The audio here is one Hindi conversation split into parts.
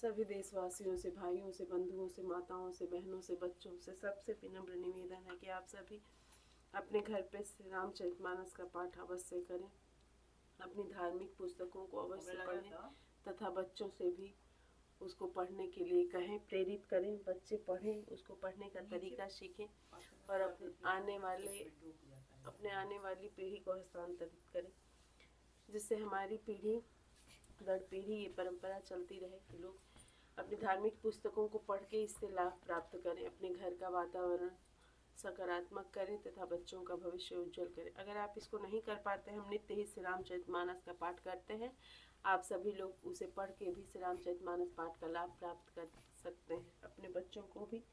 सभी देशवासियों से, भाइयों से, बंधुओं से, माताओं से, बहनों से, बच्चों से, सबसे विनम्र निवेदन है कि आप सभी अपने घर पे श्री रामचरितमानस का पाठ अवश्य करें, अपनी धार्मिक पुस्तकों को अवश्य पढ़ें तथा बच्चों से भी उसको पढ़ने के लिए कहें, प्रेरित करें। बच्चे पढ़ें, उसको पढ़ने का तरीका सीखें और अपने आने वाली पीढ़ी को हस्तांतरित करें, जिससे हमारी पीढ़ी दर पीढ़ी ये परंपरा चलती रहे कि लोग अपनी धार्मिक पुस्तकों को पढ़ के इससे लाभ प्राप्त करें, अपने घर का वातावरण सकारात्मक करें तथा बच्चों का भविष्य उज्जवल करें। अगर आप इसको नहीं कर पाते हैं, हम नित्य ही श्री रामचरितमानस का पाठ करते हैं, आप सभी लोग उसे पढ़ के भी श्री रामचरितमानस पाठ का लाभ प्राप्त कर सकते हैं, अपने बच्चों को भी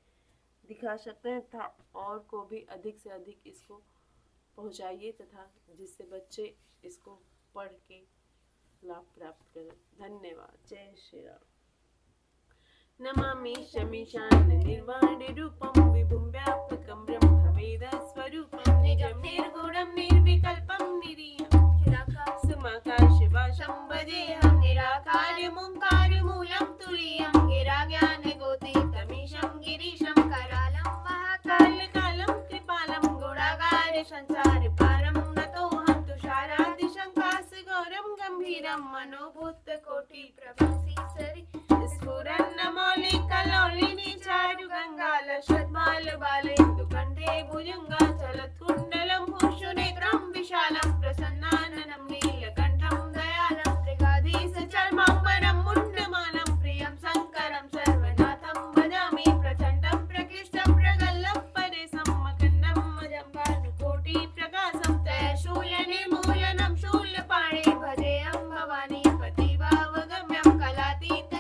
दिखा सकते हैं तथा और को भी अधिक से अधिक इसको पहुंचाइए तथा जिससे बच्चे इसको पढ़ के लाभ प्राप्त करें। धन्यवाद। जय श्री राम। नमामि शमीशान निर्वाण रूपम विभुं व्यापकं ब्रह्मवेद स्वरूपं निजं निर्गुणं निर्विकल्पं निरीहं समाकाशवासं भजेऽहं निराकारमोङ्कारमूलं तुरीयं गिराज्ञानगोतीतमीशं गिरीशं करालं महाकालकालं कृपालं गुणागार संसारपारं नतोऽहं तुषारादिशङ्कासगौरं गम्भीरं मनोभूतकोटिप्रभासी सरि स्फुरन्नमौलिकलोलिनी चारुगङ्गालशद्बालबालेन्दुकण्ठे भुजङ्गा चलत्कुण्डलं भूषुनेत्रं विशालं प्रसन्नाननं नीलकण्ठं दयालं मृगाधीशचर्माम्बरं मुण्डमालं प्रियं शङ्करं सर्वनाथं भजामि प्रचण्डं प्रकृष्टं प्रगल्लं परेशं मकरन्दं मजम्बानुकोटिप्रकाशं त्रयशूलनिर्मूलनं शूलपाणे भजेऽहं भवानी पतिभावगम्यं कलातीत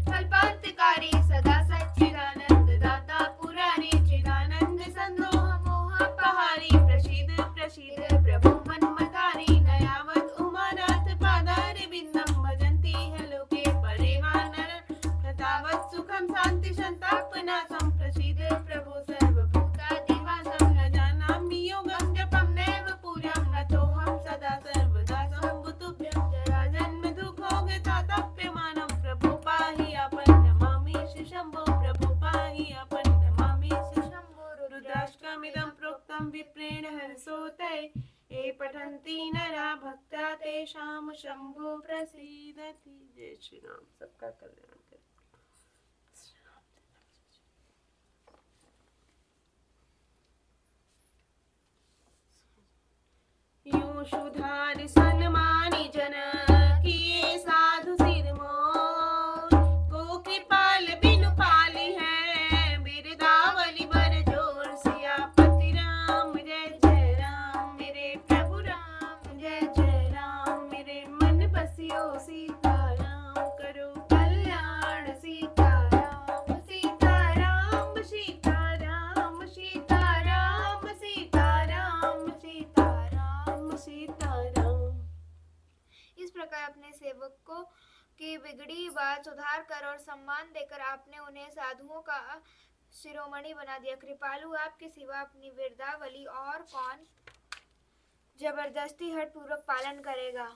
कल्पान्तकारी सदा सच्चिदानन्ददाता पुरारी चिदानन्द सन्दोह मोहापहारी प्रसीद प्रसीद प्रभो मन्मथारी नयावत् उमानाथ पादारविन्दं भजन्ति ह लोके परिवानर तथावत् सुखं शान्ति सन्तापनाशं प्रसीद प्रभो सर्वभूतादिवासं न जानामि योगं जपं नैव पूजां नतोऽहं सदा सर्वदा शम्भुतुभ्यं जराजन्म दुःखोगतातप्यमानं प्रभो पाहि आपन् नमामि शम्भो प्रभो पाहि आपन् नमामि शम्भो रुद्राष्टकमिदं प्रोक्तं विप्रेण हर्षोदये ये पठन्ति नरा भक्ता तेषां शम्भो प्रसीदति। जय श्री राम। सबका कल्याण करे। यूं सुधार सन्मानी जन किए साधु सिरमोर को कृपाल बिनु पाली है बिरदावली बर जोर सियापति राम जय जय राम मेरे प्रभु राम जय जय राम मेरे मन बसियो सीताराम करो कल्याण सीताराम सीताराम सीताराम सीताराम सीताराम सीताराम सीताराम। इस प्रकार अपने सेवकों की बिगड़ी बात सुधार कर और सम्मान देकर आपने उन्हें साधुओं का शिरोमणि बना दिया। कृपालु आपके सिवा अपनी विरदावली और कौन जबरदस्ती हठ पूर्वक पालन करेगा।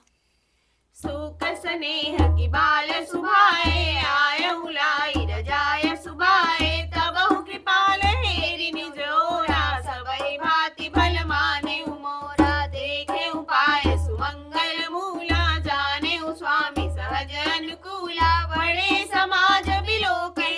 सुख स्नेह की बाल सुभाए आय हुलाई रजाय सुभाए तबहु कृपाल हेरि निज ओरा सबई भांति भल माने मोरा देखे उपाय सुमंगल मूला जाने स्वामी सहज अनुकूला बड़े समाज बिलोके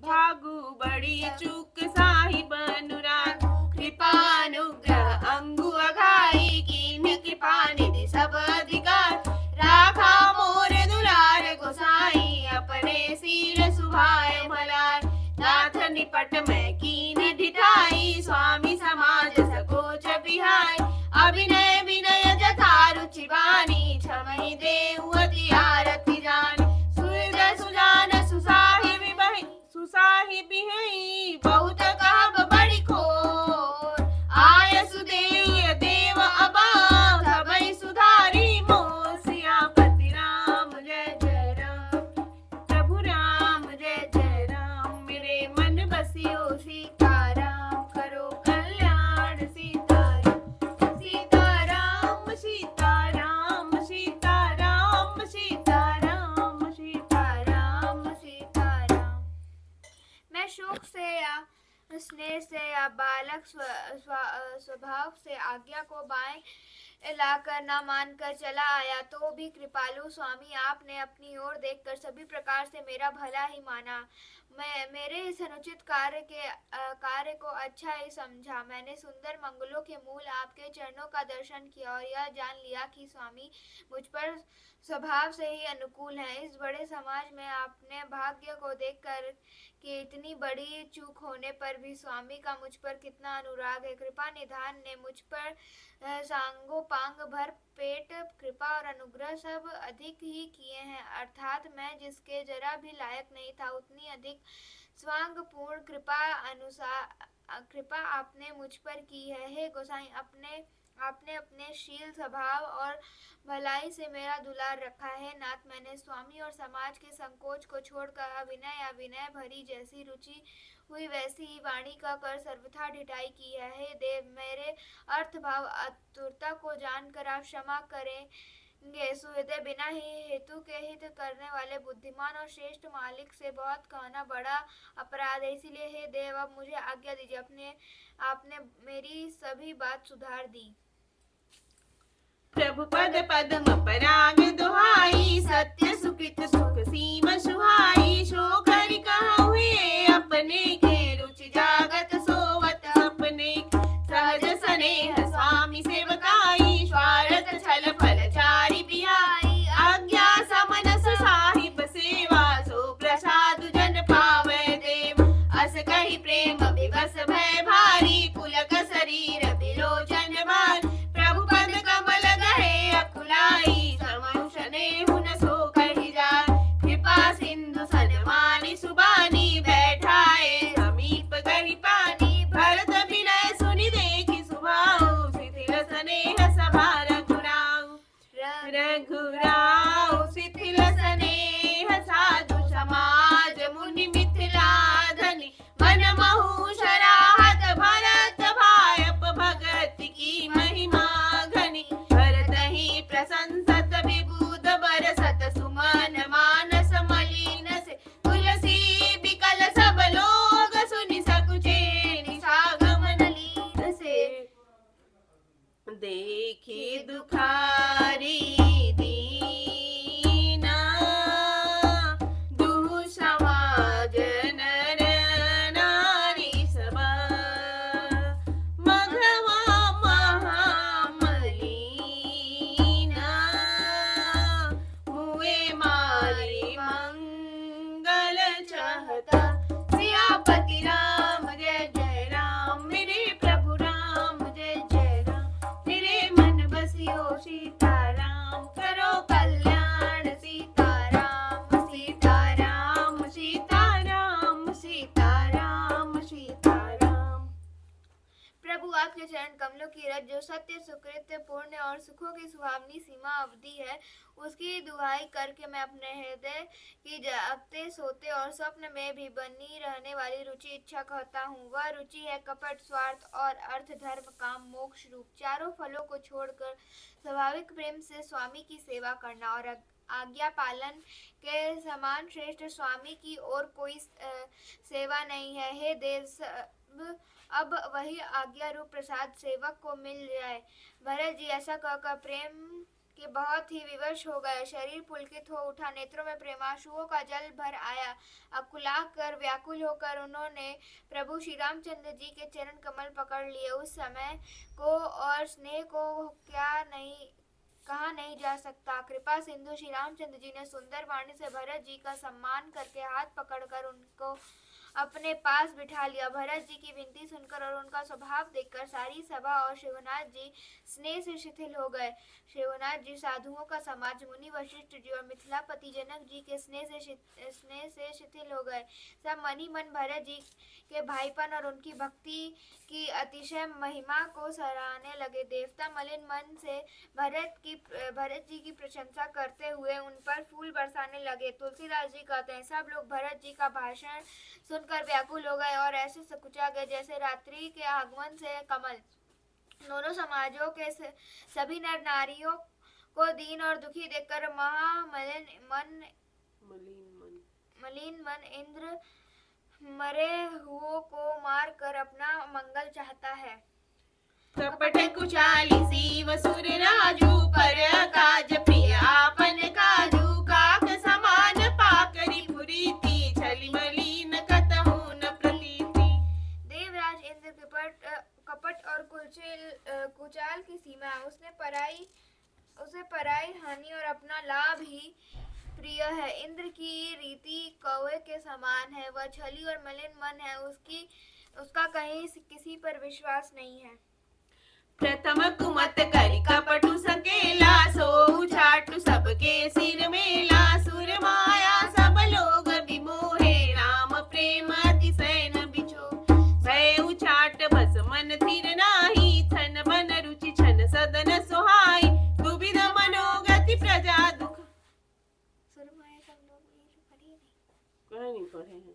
भागु बड़ी चूक साहिब अनुराग कृपानुग्रह अंगु अघाई कीन कृपा निधि सब अधिकार राखा मोर दुलार गोसाई अपने सिर सुभाए मलार नाथ निपट में कीन ढिठाई स्वामी समाज सकोच बिहाय अभिनय विनय जथा रुचि बानी छमहि देउ अति स्नेह से या बालक स्वभाव से आज्ञा को बाएं लाकर न मानकर चला आया, तो भी कृपालु स्वामी आपने अपनी ओर देखकर सभी प्रकार से मेरा भला ही माना। मैं मेरे इस अनुचित कार्य को अच्छा ही समझा। मैंने सुंदर मंगलों के मूल आपके चरणों का दर्शन किया और यह जान लिया कि स्वामी मुझ पर स्वभाव से ही अनुकूल है। इस बड़े समाज में आपने भाग्य को देखकर कि इतनी बड़ी चूक होने पर भी स्वामी का मुझ पर कितना अनुराग है। कृपा निधान ने मुझ पर सांगोपांग भर पेट कृपा और अनुग्रह सब अधिक ही किए हैं, अर्थात मैं जिसके जरा भी लायक नहीं था उतनी अधिक स्वांगपूर्ण कृपा आपने मुझ पर की है। हे गोसाई, आपने अपने शील स्वभाव और भलाई से मेरा दुलार रखा है। नाथ, मैंने स्वामी और समाज के संकोच को छोड़कर अविनय या विनय भरी जैसी रुचि हुई वैसी ही वाणी का कर सर्वथा ढिठाई की है। हे देव, मेरे अर्थ भाव आतुरता को जानकर आप क्षमा करेंगे। सुहृदय बिना ही हेतु के हित करने वाले बुद्धिमान और श्रेष्ठ मालिक से बहुत कहना बड़ा अपराध है। इसीलिए हे देव, अब मुझे आज्ञा दीजिए। आपने मेरी सभी बात सुधार दी। प्रभु पद पद्म पराग दुहाई, सत्य सुकृत सुख सीम सुहाई। शोक हरि कहु हुए अपने के, रुचि जागत सोवत अपने। सहज स्नेह स्वामी सेवकाई, स्वार्थ छल फल चारि बिहाई। आज्ञा समनस साहिब सेवा, सो प्रसाद जन पावै देव। अस कहि प्रेम विवश भय भारी, पुलक शरीर बिलोचन बार। प्रभु पद कमल गहे अकुलाई, समनुष नेहु न सो कहि जाय। कृपा सिंधु सनमानि सुबानी, बैठाए समीप गहि पानी। भरत विनय सुनि देखि सुभाऊ, शिथिल स्नेह सभा रघुराऊ। रघुराऊ शिथिल स्नेह साधु समाज, मुनि मिथिला धनि मन महु शराहत। भरत भायप भगत की महिमा घनी, भरत ही प्रशंसत विबुध बरसत। सुमन मानस मलिन से, तुलसी बिकल सब लोग सुनि सकुचे निसागमन लीन से। देखी दुखारी दीना, दुहु समाज नर नारी सबा। मघवा महामलीना, मुए मारी मंगल चाहता। सियापति राम जय जय राम, मेरे प्रभु राम जय जय राम। मेरे मन बसियो सीताराम, करो कल्याण सीताराम। सीताराम सीताराम सीताराम सीताराम। प्रभु, आपके चरण कमलों की रज जो सत्य सुकृत्य पुण्य और सुखों की सुहावनी सीमा अवधि है, उसकी दुहाई करके मैं अपने हृदय की जागते सोते और स्वप्न में भी बनी रहने वाली रुचि इच्छा कहता हूँ। वह रुचि है कपट, स्वार्थ और अर्थ, धर्म, काम, मोक्ष रूप चारों फलों को छोड़कर स्वाभाविक प्रेम से स्वामी की सेवा करना। और आज्ञा पालन के समान श्रेष्ठ स्वामी की और कोई सेवा नहीं है। हे देव, अब वही आज्ञा रूप प्रसाद सेवक को मिल जाए। भरत जी ऐसा कहकर प्रेम के बहुत ही विवश हो गए। शरीर पुलकित हो उठा, नेत्रों में प्रेमाशुओं का जल भर आया। अकुला कर व्याकुल होकर उन्होंने प्रभु श्री रामचंद्र जी के चरण कमल पकड़ लिए। उस समय को और स्नेह को कहा नहीं जा सकता। कृपा सिंधु श्री रामचंद्र जी ने सुंदर वाणी से भरत जी का सम्मान करके हाथ पकड़कर उनको अपने पास बिठा लिया। भरत जी की विनती सुनकर और उनका स्वभाव देखकर सारी सभा और शिवनाथ जी स्नेह से शिथिल हो गए। शिवनाथ जी साधुओं का समाज, मुनि वशिष्ठ जी और मिथिलापति जनक जी के स्नेह से शिथिल हो गए। सब मन ही मन भरत जी के भाईपन और उनकी भक्ति की अतिशय महिमा को सराहने लगे। देवता मलिन मन से भरत जी की प्रशंसा करते हुए उन पर फूल बरसाने लगे। तुलसीदास जी कहते हैं, सब लोग भरत जी का भाषण सुनकर व्याकुल हो गए और ऐसे सकुचा गए जैसे रात्रि के आगमन से कमल। दोनों समाजों के सभी नर नारियों को दीन और दुखी देखकर मलिन मन इंद्र मरे हुओं को मार कर अपना मंगल चाहता है। कपट कुचाली सीव सुर राजू पर काज प्रिय आपन काजू काक समान पाकरी पुरीति छली मलिन कतहु न प्रतीति। देवराज इंद्र कपट और कुचाल की सीमा है। उसे पराई हानि और अपना लाभ ही प्रिय है। इंद्र की रीति कौवे के समान है। वह छली और मलिन मन है। उसका कहीं किसी पर विश्वास नहीं है। प्रथम कुमत करि कपटु सकेला सो छाटु सबके सिर मेला। सुर माया सब लोग विमोहे राम प्रेम अतिशय न बिछो। भय उछाट बस मन थिर नाही छन बन रुचि छन सदन सुहाई। दुविध मनोगति प्रजा दुख। सुर माया सब लोग पढ़े नहीं पढ़े हैं।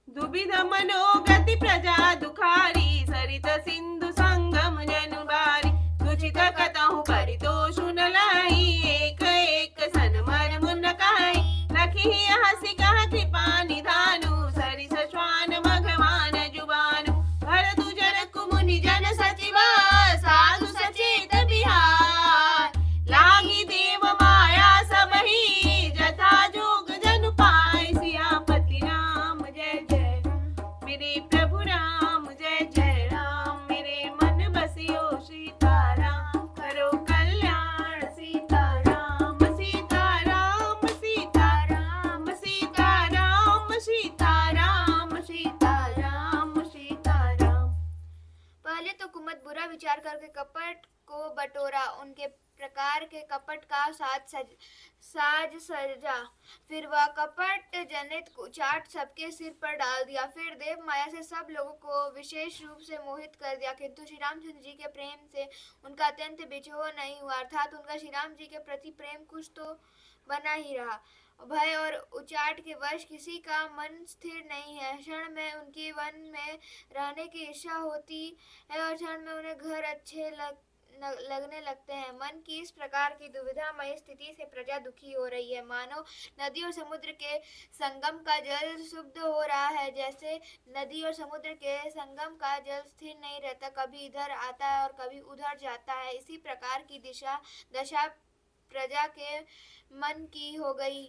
दुविध मनोगति प्रजा दुखारी सरित सिंधु संगम जनु बारी। दुचित कतहु परितोषु न लाई एक एक सन मर मुन काई। लखी हसी कह कृपा निधानु सरिस श्वान मघवान जुबानु। भर दुजर कुमुनि जन सचिवा साधु सचेत बिहार। लागी देव माया सबही जथा जोग जनु पाय। सियापति राम जय जय मेरे प्रभु राम जय जय राम। मेरे मन बसियो सीताराम करो कल्याण सीताराम। सीताराम सीताराम सीताराम सीताराम सीताराम सीताराम। पहले तो कुमत बुरा विचार करके कपट को बटोरा। उनके प्रकार के कपट का साज सजा। फिर वह कपट जनित चाट सबके सिर पर डाल दिया। फिर देव माया से सब लोगों को विशेष रूप से मोहित कर दिया। किंतु श्री रामचंद्र जी के प्रेम से उनका अत्यंत बिछोह नहीं हुआ। अर्थात उनका श्री राम जी के प्रति प्रेम कुछ तो बना ही रहा। भय और उचाट के वश किसी का मन स्थिर नहीं है। क्षण में उनकी वन में रहने की इच्छा होती है और क्षण में उन्हें घर अच्छे लगने लगते हैं। मन की इस प्रकार की दुविधामय स्थिति से प्रजा दुखी हो रही है। मानो नदी और समुद्र के संगम का जल शुद्ध हो रहा है। जैसे नदी और समुद्र के संगम का जल स्थिर नहीं रहता, कभी इधर आता है और कभी उधर जाता है। इसी प्रकार की दशा प्रजा के मन की हो गई।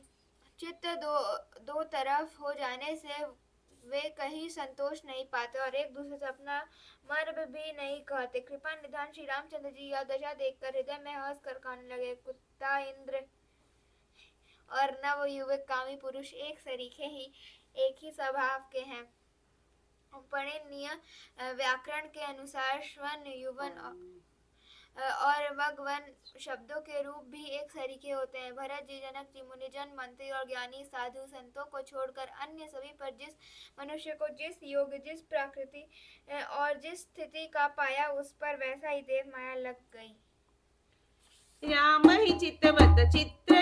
चित्त दो तरफ हो जाने से वे कहीं संतोष नहीं पाते और एक दूसरे से अपना मर्म भी नहीं कहते। कृपा निधान श्री रामचंद्र जी यह दशा देखकर हृदय में हंस कर कहने लगे। कुत्ता इंद्र और नव युवक कामी पुरुष एक ही स्वभाव के हैं। पणिनीय व्याकरण के अनुसार श्वन युवन और भगवन शब्दों के रूप भी एक सरीखे होते हैं। भरत जी, जनक जी, मुनिजन, मंत्री और ज्ञानी साधु संतों को छोड़कर अन्य सभी पर जिस मनुष्य को जिस योग, जिस प्रकृति और जिस स्थिति का पाया, उस पर वैसा ही देव माया लग गई। राम ही चित्तवत चित्र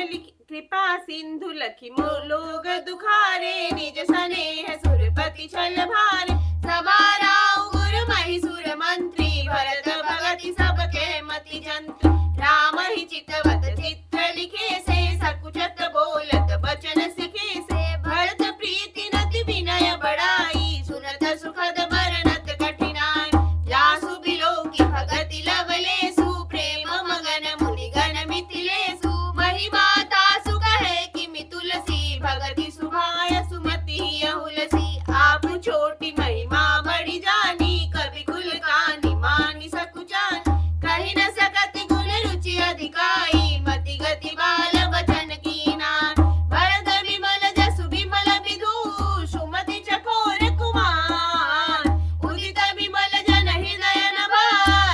कृपा सिंधु लखी लोग दुखारे। निज स्नेह सुरपति छल भारे। सभा राउ गुरु महिसुर मंत्री। भरत भगति सबके मति जंत्र। राम ही चित्तवत चित्र लिखे से सकुचत बोलत बचन सिखे से। भरत प्रीति नति विनय बढ़ाई। सुनत सुखद बरनत कठिनाई। जासु बिलो की भगति लवलेसु। प्रेम मगन मुनिगण मिथिलेसु। महिमा तासु कहे कि मितुलसी। भगति सुभाय सुमति यहुलसी। आप छोटी महिमा बड़ी जानी। कभी कुल कानी मानी सकुचान। कही न सकत गुण रुचि अधिकाई। मति गति बाल बचन कीनान। भरत विमल जसु विमल विदु। सुमति चकोर कुमार। उदित विमल जन हृदय नभा।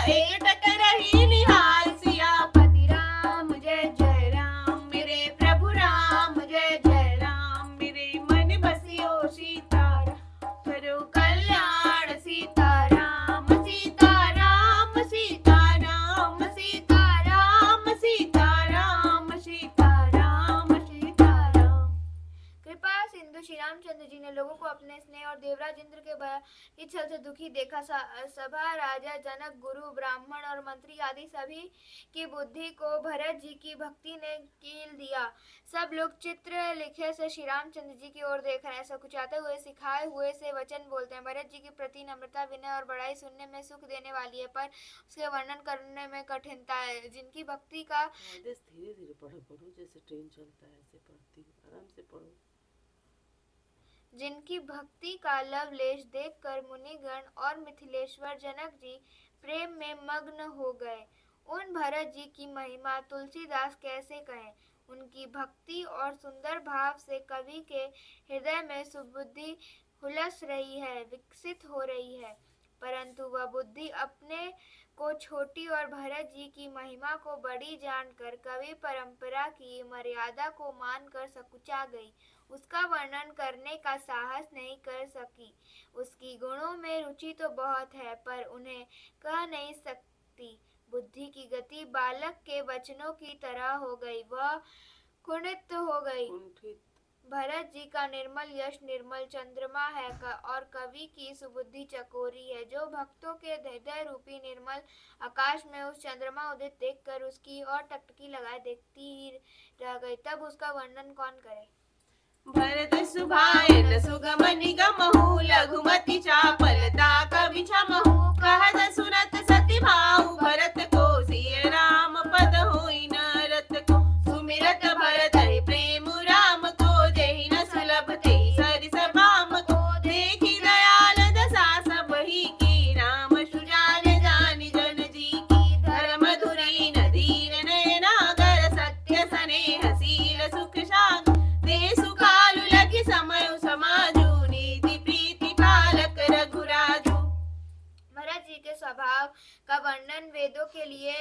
एकटक रही निहाल। सियापति राम जय जय राम। मेरे प्रभु राम जय जय राम। मेरे मन बसियो सीताराम करो कल्याण सीताराम। सीताराम सीताराम सीताराम सीताराम। अपने स्नेह और देवराज इंद्र के भारी छल से दुखी देखा। सभा राजा जनक, गुरु, ब्राह्मण और मंत्री आदि सभी की बुद्धि को भरत जी की भक्ति ने कील दिया। सब लोग चित्र लिखे से श्री रामचंद्र जी की ओर देख रहे हैं, सकुचाते हुए, सिखाए हुए से वचन बोलते हैं। भरत जी के प्रति नम्रता, विनय और बड़ाई सुनने में सुख देने वाली है, पर उसके वर्णन करने में कठिनता है। जिनकी भक्ति का आदेश धीरे धीरे पढ़ा करो, जैसे ट्रेन चलता है ऐसे पढ़ती हूँ, आराम से पढ़ो। जिनकी भक्ति का लवलेश देखकर मुनिगण और मिथिलेश्वर जनक जी प्रेम में मग्न हो गए। उन भरत जी की महिमा तुलसीदास कैसे कहें। उनकी भक्ति और सुंदर भाव से कवि के हृदय में सुबुद्धि हुलस रही है, विकसित हो रही है, परंतु वह बुद्धि अपने को छोटी और भरत जी की महिमा को बड़ी जानकर कवि परंपरा की मर्यादा को मानकर सकुचा गई। उसका वर्णन करने का साहस नहीं कर सकी। उसकी गुणों में रुचि तो बहुत है, पर उन्हें कह नहीं सकती। बुद्धि की गति बालक के वचनों की तरह हो गई, वह कुंठित हो गई। भरत जी का निर्मल यश निर्मल चंद्रमा है और कवि की सुबुद्धि चकोरी है, जो भक्तों के हृदय रूपी निर्मल आकाश में उस चंद्रमा उदित देखकर उसकी और टकटकी लगाए देखती ही रह गई। तब उसका वर्णन कौन करे। भरत सुभायन सुगम निगमहु, लघुमति चापलता कवि छमहु। कहत सुनत सति भाऊ, भरत को सिय राम पद होई न रत को। सुमिरत भरत प्रेम राम को, जेहि न सुलभ तेहि सरिस बाम को। देखि दयाल दशा सबहि की, राम सुजान जानि जन जी की। धर्म धुरी न दीन नयनागर, सत्य स्नेहशील सुख सागर। देसु कालु लगी समय समाजु, नीति प्रीति पालक रघुराजु। भरत जी के स्वभाव का वर्णन वेदों के लिए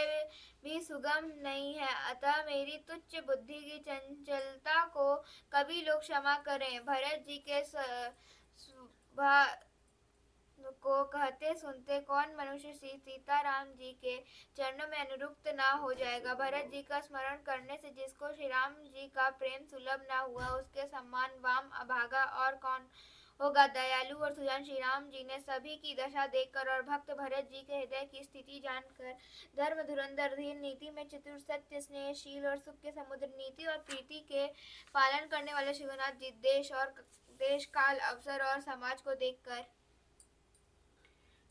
भी सुगम नहीं है, अतः मेरी तुच्छ बुद्धि की चंचलता को कवि लोग क्षमा करें। भरत जी के स्वभाव को कहते सुनते कौन मनुष्य श्री सीताराम जी के चरणों में अनुरुक्त ना हो जाएगा। भरत जी का स्मरण करने से जिसको श्री राम जी का प्रेम सुलभ ना हुआ, उसके सम्मान वाम अभागा और कौन होगा। दयालु और सुजान श्री राम जी ने सभी की दशा देखकर और भक्त भरत जी के हृदय की स्थिति जानकर, धर्म धुरंधर धीर, नीति में चतुर, सत्य स्नेहशील और सुख के समुद्र, नीति और प्रीति के पालन करने वाले शिवनाथ जी, देश काल अवसर और समाज को देखकर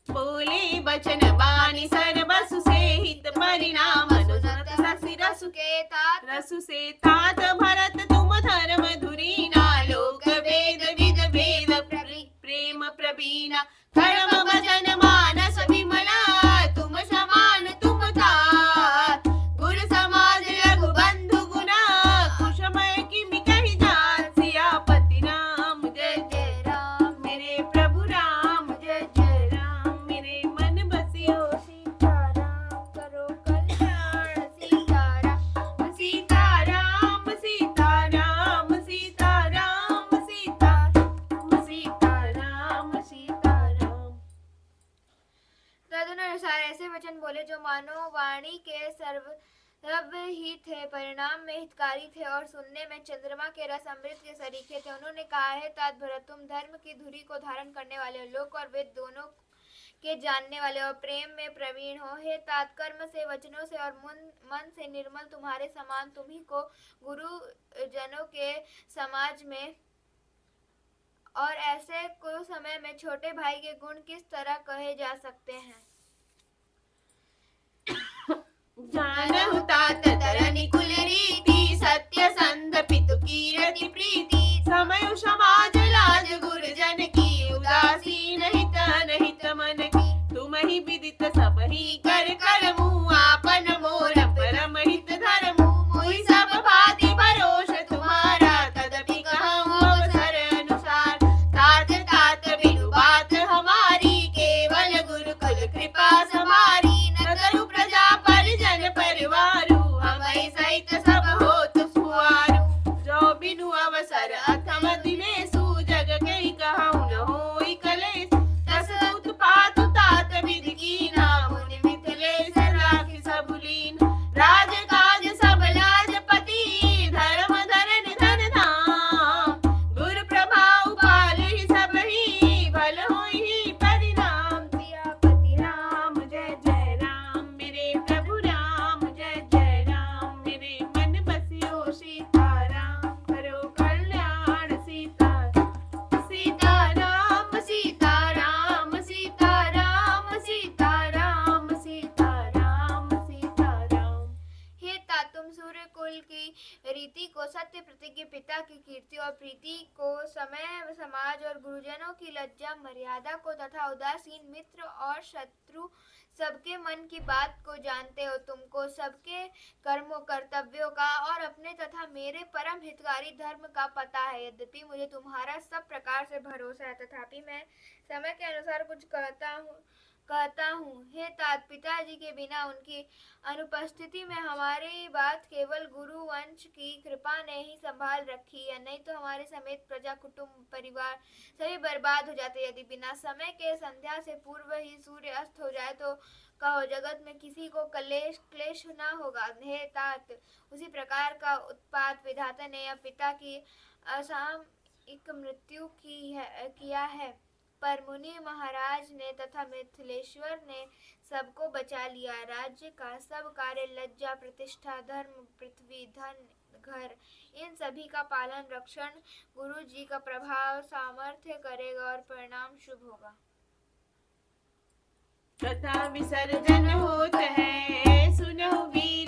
बोले बचन बानी सर्वसु से हित परिणाम। सुनत ससि रसु के तात, रसु से तात। भरत तुम धर्म धुरीना, लोक वेद विद भेद प्रेम प्रवीणा। धर्म भजन मानस विमला, तुम समान तुम तात। गुर समाज रघुबंधु गुना, कुशमय किमि कहि जात। सियापति राम जय जय राम, मेरे प्रभु राम जय जय राम। मेरे मन बसियो सीताराम करो कल्याण। सीताराम सीताराम सीताराम सीताराम सीताराम सीताराम सीताराम। तदनुसार ऐसे वचन बोले जो मानो वाणी के सर्व ही थे, परिणाम में हितकारी थे और सुनने में चंद्रमा के रस अमृत के सरीखे थे। उन्होंने कहा है तात भरत, तुम धर्म की धुरी को धारण करने वाले हो, लोक और वेद दोनों के जानने वाले और प्रेम में प्रवीण हो। हे तात, कर्म से, वचनों से और मन से निर्मल तुम्हारे समान तुम्ही को गुरु जनों के समाज में और ऐसे को समय में छोटे भाई के गुण किस तरह कहे जा सकते हैं। जानहु तात तरनि कुल रीति, सत्य संध पितु कीरति प्रीति। समय समाज लाज गुरजन की, उदासीन हित अनहित मन की। तुम ही विदित सब ही कर करमु, आपन मोर परम हित धरमु। मोहि सब भांति भरोस तुम्हारा, तदपि कहूँ अवसर अनुसार। तात तात बिनु बात हमारी, केवल गुरुकुल कृपा समारी। न करू प्रजा परिजन परिवारु, हमहि सहित तुम सूर्य कुल की रीति को, सत्य प्रतिज्ञ पिता की कीर्ति और प्रीति को, समय समाज और गुरुजनों की लज्जा मर्यादा को तथा उदासीन मित्र और शत्रु सबके मन की बात को जानते हो। तुमको सबके कर्मों कर्तव्यों का और अपने तथा मेरे परम हितकारी धर्म का पता है। यद्यपि मुझे तुम्हारा सब प्रकार से भरोसा है, तथापि मैं समय के अनुसार कुछ कहता हूँ। हे तात, पिताजी के बिना उनकी अनुपस्थिति में हमारी बात केवल गुरु वंश की कृपा ने ही संभाल रखी है, नहीं तो हमारे समेत प्रजा कुटुंब परिवार सभी बर्बाद हो जाते। यदि बिना समय के संध्या से पूर्व ही सूर्य अस्त हो जाए तो कहो जगत में किसी को क्लेश न होगा। हे तात, उसी प्रकार का उत्पात विधाता ने या पिता की असामयिक मृत्यु किया है, पर मुनि महाराज ने तथा मिथिलेश्वर ने सबको बचा लिया। राज्य का सब कार्य, लज्जा प्रतिष्ठा धर्म पृथ्वी धन घर, इन सभी का पालन रक्षण गुरु जी का प्रभाव सामर्थ्य करेगा और परिणाम शुभ होगा। कथा विसर्जन होत है, सुनो वीर